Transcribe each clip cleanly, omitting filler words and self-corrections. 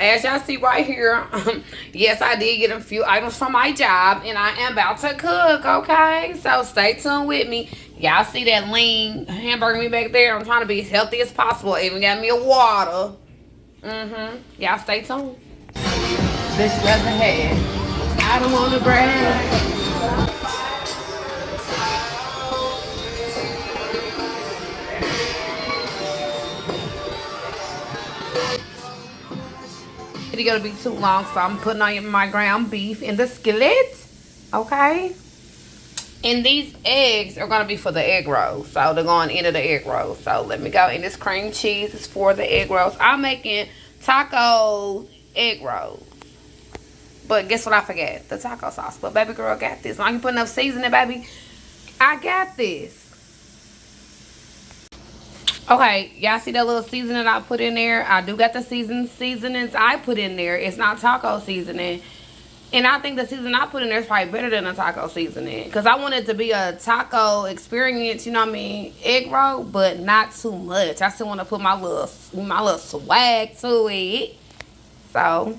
as y'all see right here, yes, I did get a few items from my job, and I am about to cook, okay? So stay tuned with me. Y'all see that lean hamburger meat back there? I'm trying to be as healthy as possible. I even got me a water. Y'all stay tuned. This weather head. I don't want to brag. It's gonna be too long, so I'm putting on my ground beef in the skillet, okay? And these eggs are gonna be for the egg rolls, so they're going into the egg rolls. So let me go. And this cream cheese is for the egg rolls. I'm making taco egg rolls, but guess what? I forgot the taco sauce. But baby girl got this. As long as you put enough seasoning, baby, I got this. Okay, y'all see that little seasoning I put in there? I do got the seasonings I put in there. It's not taco seasoning. And I think the seasoning I put in there is probably better than a taco seasoning. Because I want it to be a taco experience, you know what I mean? Egg roll, but not too much. I still want to put my little swag to it. So...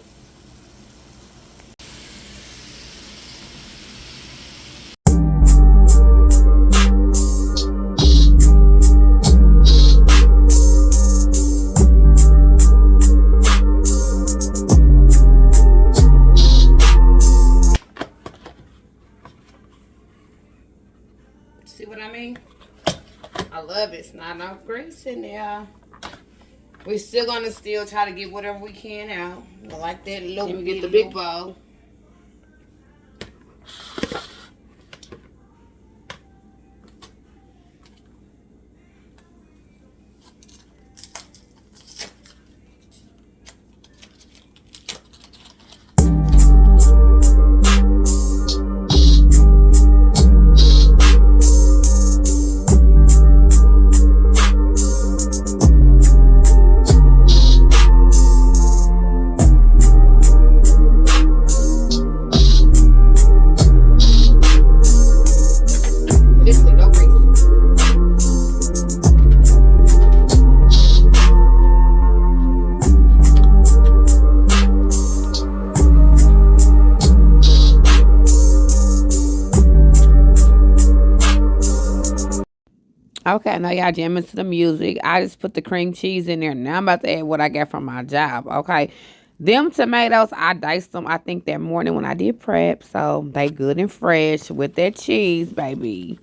see what I mean? I love it. It's not enough grease in there. We're still gonna try to get whatever we can out. I like that look. Let me get the big bowl. Okay, now y'all jamming to the music. I just put the cream cheese in there. Now I'm about to add what I got from my job, okay? Them tomatoes, I diced them, I think, that morning when I did prep. So, they good and fresh with that cheese, baby.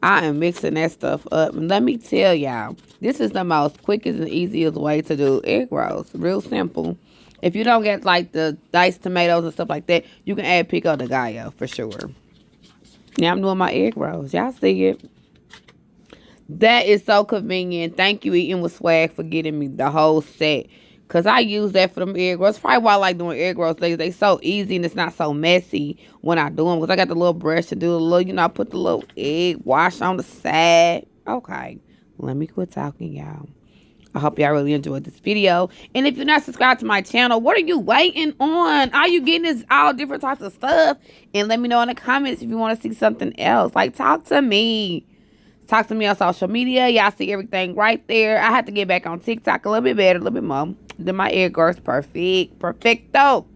I am mixing that stuff up. And let me tell y'all, this is the most quickest and easiest way to do egg rolls. Real simple. If you don't get, like, the diced tomatoes and stuff like that, you can add pico de gallo for sure. Now I'm doing my egg rolls. Y'all see it? That is so convenient. Thank you, Eating with Swag, for getting me the whole set. Because I use that for them egg rolls. Probably why I like doing egg rolls. They so easy and it's not so messy when I do them. Because I got the little brush to do a little, you know, I put the little egg wash on the side. Okay. Let me quit talking, y'all. I hope y'all really enjoyed this video. And if you're not subscribed to my channel, what are you waiting on? Are you getting this all different types of stuff? And let me know in the comments if you want to see something else. Like, talk to me. Talk to me on social media. Y'all see everything right there. I have to get back on TikTok a little bit better, a little bit more. Then my egg girl's perfect. Perfecto.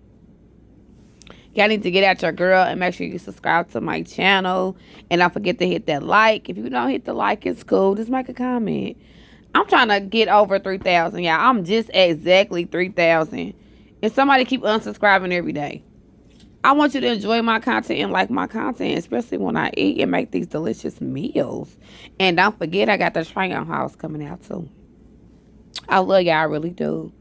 Y'all need to get at your girl and make sure you subscribe to my channel. And don't forget to hit that like. If you don't hit the like, it's cool. Just make a comment. I'm trying to get over 3,000, y'all. I'm just exactly 3,000. And somebody keep unsubscribing every day. I want you to enjoy my content and like my content, especially when I eat and make these delicious meals. And don't forget, I got the try-on house coming out too. I love y'all, I really do.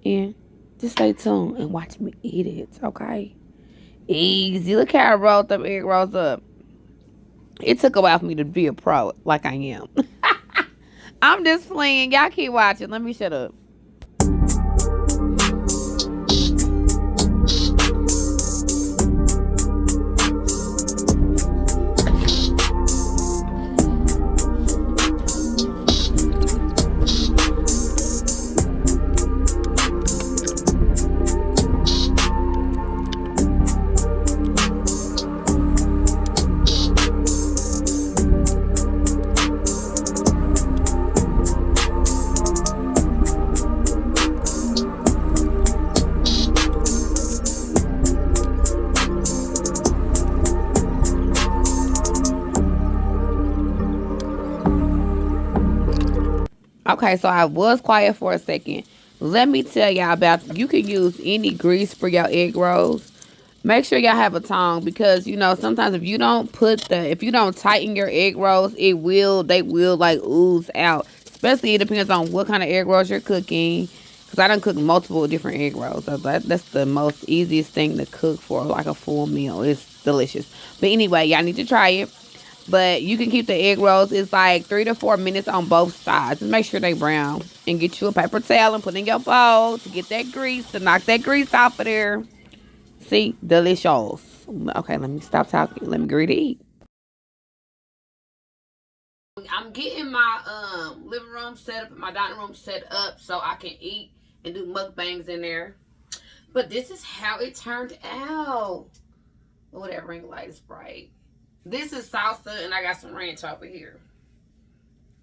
And just stay tuned and watch me eat it, okay? Easy. Look how I rolled them egg rolls up. It took a while for me to be a pro like I am. I'm just playing. Y'all keep watching. Let me shut up. Okay, so I was quiet for a second. Let me tell y'all about, you can use any grease for your egg rolls. Make sure y'all have a tongue, because you know sometimes if you don't tighten your egg rolls, they will like ooze out. Especially it depends on what kind of egg rolls you're cooking. Cause I done cook multiple different egg rolls. So that's the most easiest thing to cook for like a full meal. It's delicious. But anyway, y'all need to try it. But you can keep the egg rolls. It's like 3 to 4 minutes on both sides. Just make sure they brown. And get you a paper towel and put in your bowl to get that grease, to knock that grease off of there. See? Delicious. Okay, let me stop talking. Let me get to eat. I'm getting my living room set up and my dining room set up so I can eat and do mukbangs in there. But this is how it turned out. Oh, that ring light is bright. This is salsa, and I got some ranch over here.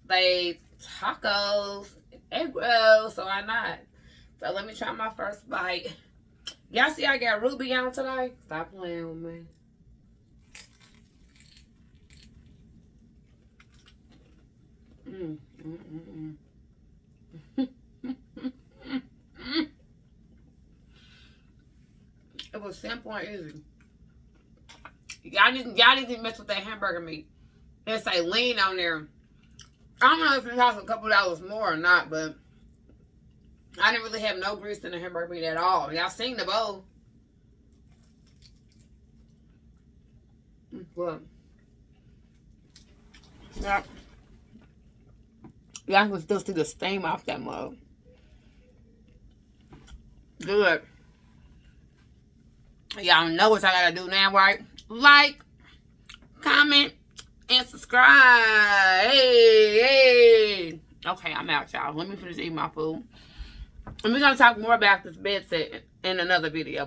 They tacos, egg rolls, so why not? So let me try my first bite. Y'all see I got Ruby on today? Stop playing with me. It was simple and easy. Y'all need to mess with that hamburger meat. It say lean on there. I don't know if it costs a couple dollars more or not, but I didn't really have no grease in the hamburger meat at all. Y'all seen the bowl. Well, yeah. Y'all can still see the steam off that mug. Good. Y'all know what I gotta do now, right? Like, comment, and subscribe. Hey. Okay, I'm out, y'all. Let me finish eating my food. And we're gonna talk more about this bed set in another video.